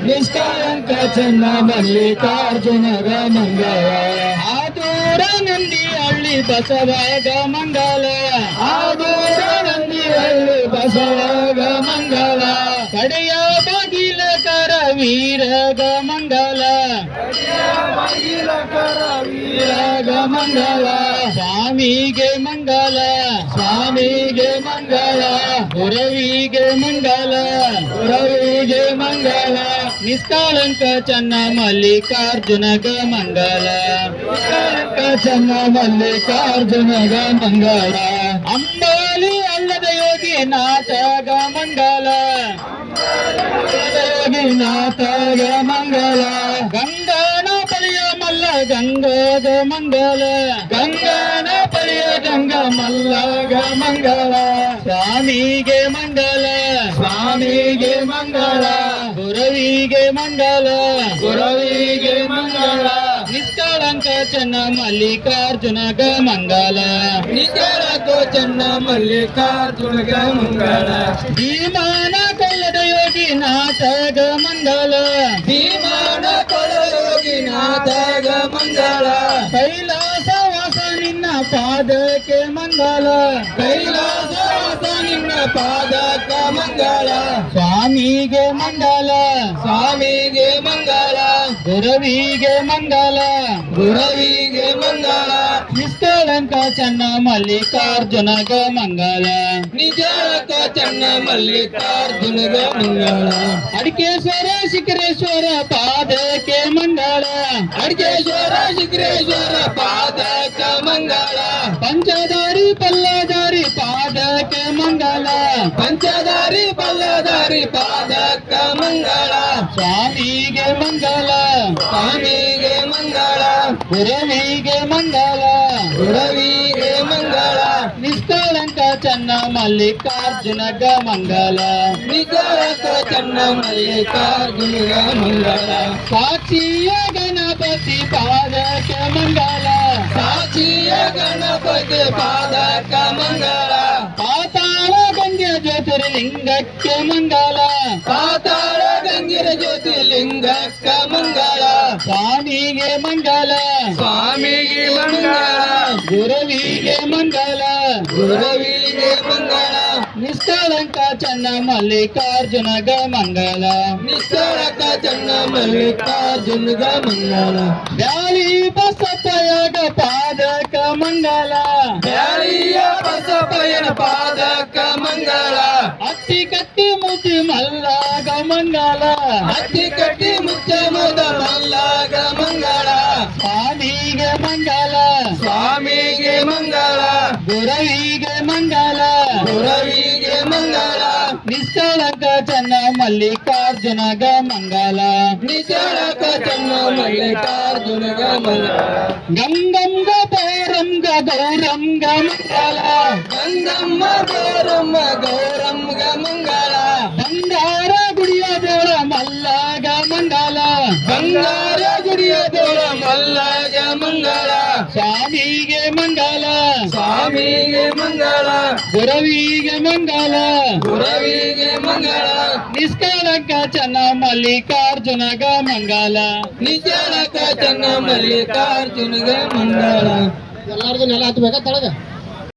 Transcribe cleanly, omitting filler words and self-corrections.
ನಿಷ್ಕಳಂಕ ಚೆನ್ನ ಮಲ್ಲಿಕಾರ್ಜುನಗ ಮಂಗಳ ಆದೂರ ನಂದಿ ಹಳ್ಳಿ ಬಸವಗ ಮಂಗಲ ಆದೂರ ನಂದಿ ಹಳ್ಳಿ ಬಸವಗ ಮಂಗಲ ಕಡೆಯ ಬಾಗಿಲ ಕರ ವೀರಗ ಮಂಗಲ ವೀರಗ ಮಂಗಲ ಸ್ವಾಮಿಗೆ ಮಂಗಲ ಸ್ವಾಮಿಗೆ ಮಂಗಲ ಗುರವಿಗೆ ಮಂಗಲ ಗುರವಿಗೆ ಮಂಗಲ ನಿಷ್ಕಳಂಕ ಚೆನ್ನ ಮಲ್ಲಿಕಾರ್ಜುನಗ ಮಂಗಲ ನಿಷ್ಕಳಂಕ ಚೆನ್ನ ಮಲ್ಲಿಕಾರ್ಜುನಗ ಮಂಗಲ ಅಂಬಾಲಿ ಅಲ್ಲದ ಯೋಗಿ ನಾಥಗ ಮಂಗಲ ಯೋಗಿನಾಥಗ ಮಂಗಲ ಗಂಗಾನ ಪಲಿಯ ಮಲ್ಲ ಗಂಗದ ಮಂಗಲ ಗಂಗಾನ ಪಲಿಯ ಗಂಗ ಮಲ್ಲಗ ಮಂಗಲ ಸ್ವಾಮಿಗೆ ಮಂಗಲ ಸ್ವಾಮಿಗೆ ಮಂಗಲ ಗುರವಿಗೆ ಮಂಗಲ ಗುರವಿಗೆ ಮಂಗಲ ನಿಷ್ಕಳಂಕ ಚೆನ್ನ ಮಲ್ಲಿಕಾರ್ಜುನಗ ಮಂಗಲ ನಿಷ್ಕಳಂಕ ಚೆನ್ನ ಮಲ್ಲಿಕಾರ್ಜುನಗ ಮಂಗಲ ಭೀಮಾನ ಕೊಳ್ಳದ ಯೋಗಿನಾಥಗ ಮಂಗಲ ಭೀಮಾನ ಕೊಳ್ಳದ ಯೋಗಿನಾಥಗ ಮಂಗಲ ಕೈಲಾಸ ವಾಸ ನಿನ್ನ ಪಾದಕ್ಕೆ ಮಂಗಲ ಕೈಲಾಸ ವಾಸ ನಿನ್ನ ಪಾದಕ ಮಂಗಲ ಸ್ವಾಮಿಗೆ ಮಂಗಲ ಸ್ವಾಮಿಗೆ ಮಂಗಲ ಗುರವಿಗೆ ಮಂಗಲ ಗುರವಿಗೆ ಮಂಗಲ ನಿಷ್ಕಳಂಕ ಚೆನ್ನ ಮಲ್ಲಿಕಾರ್ಜುನಗ ಮಂಗಲ ನಿಜಳಕ ಚೆನ್ನ ಮಲ್ಲಿಕಾರ್ಜುನಗ ಮಂಗಲ ಅಡಿಕೇಶ್ವರ ಶಿಖರೇಶ್ವರ ಪಾದಕ್ಕೆ ಮಂಗಲ ಅಡಿಕೇಶ್ವರ ಶಿಖರೇಶ್ವರ ಪಾದಕ ಮಂಗಲ ಪಂಚದಾರಿ ಪಲ್ಲದಾರಿ ಪಾದಕ್ಕೆ ಮಂಗಲ ಪಂಚದಾರಿ ಪಲ್ಲದಾರಿ ಪಾದಕ ಮಂಗಲ ಸ್ವಾಮಿಗೆ ಮಂಗಲ ಸ್ವಾಮಿಗೆ ಮಂಗಲ ಗುರವಿಗೆ ಮಂಗಲ ಗುರವಿಗೆ ಮಂಗಲ ನಿಷ್ಕಳಂಕ ಚೆನ್ನ ಮಲ್ಲಿಕಾರ್ಜುನಗ ಮಂಗಲ ನಿಷ್ಕಳಂಕ ಚೆನ್ನ ಮಲ್ಲಿಕಾರ್ಜುನಗ ಮಂಗಲ ಸಾಕ್ಷಿಯ ಗಣಪತಿ ಪಾದಕ ಮಂಗಲ ಸಾಕ್ಷಿಯ ಗಣಪತಿ ಪಾದಕ ಮಂಗಲ ಪಾತಾಳ ಗಂಗೆ ಜ್ಯೋತಿರ್ಲಿಂಗಕ್ಕೆ ಮಂಗಲ ಪಾತಾಳ ಗಂಗೆ ಜ್ಯೋತಿರ್ಲಿಂಗಕ್ಕ ಮಂಗಲ ಸ್ವಾಮಿಗೆ ಮಂಗಲ ಸ್ವಾಮಿಗೆ ಮಂಗಲ ಗುರವಿಗೆ ಮಂಗಲ ಗುರವಿಗೆ ಮಂಗಲ ನಿಷ್ಕಳಂಕ ಚೆನ್ನ ಮಲ್ಲಿಕಾರ್ಜುನಗ ಮಂಗಲ ನಿಷ್ಕಳಂಕ ಚೆನ್ನ ಮಲ್ಲಿಕಾರ್ಜುನಗ ಮಂಗಲ ಬ್ಯಾಳಿ ಬಸಪ್ಪಯ್ಯಗ ಪಾದಕ ಮಂಗಲ ಬ್ಯಾಳಿಯ ಬಸಪ್ಪಯ್ಯನ ಪಾದಕ ಮಂಗಲ ಅತ್ತಿ ಕಟ್ಟಿ ಮುಚ್ಚಿ ಮಲ್ಲಾಗ ಮಂಗಲ ಅತ್ತಿ ಕಟ್ಟಿ ಮುಚ್ಚ ಮದ ಮಲ್ಲಾಗ ಮಂಗಲ ಸ್ವಾಮಿಗೆ ಮಂಗಲ ಸ್ವಾಮಿಗೆ ಮಂಗಲ ಗುರವಿಗೆ ಮಂಗಲ ಗುರವಿಗೆ ಮಂಗಲ ನಿಷ್ಕಳಂಕ ಚೆನ್ನ ಮಲ್ಲಿಕಾರ್ಜುನಗ ಮಂಗಲ ನಿಷ್ಕಳಂಕ ಚೆನ್ನ ಮಲ್ಲಿಕಾರ್ಜುನಗ ಮಂಗಲ ಗಂಗಮ್ಮ ಗೌರಮ್ಮ ಗೌರಮ್ಮ ಮಂಗಲ ಗಂಗಮ್ಮ ಗೌರಮ್ಮ ಗೌರಮ್ಮ ಮಂಗಲ ಬಂಗಾರ ಗುಡಿಯ ದೇವರ ಮಲ್ಲಾಗ ಮಂಗಲ ಬಂಗಾರ ಗುಡಿಯ ದೇವರ ಮಲ್ಲಾಗ ಮಂಗಲ ಸ್ವಾಮಿಗೆ ಮಂಗಲ ಸ್ವಾಮಿಗೆ ಮಂಗಲ ಗುರವಿಗೆ ಮಂಗಲ ಗುರವಿಗೆ ಮಂಗಲ ನಿಷ್ಕಳಂಕ ಚೆನ್ನ ಮಲ್ಲಿಕಾರ್ಜುನಗ ಮಂಗಲ ನಿಷ್ಕಳಂಕ ಚೆನ್ನ ಮಲ್ಲಿಕಾರ್ಜುನಗ ಮಂಗಲ ಎಲ್ಲರಿಗೂ ನೆಲ ಹತ್ತಬೇಕಾ ತಳಗ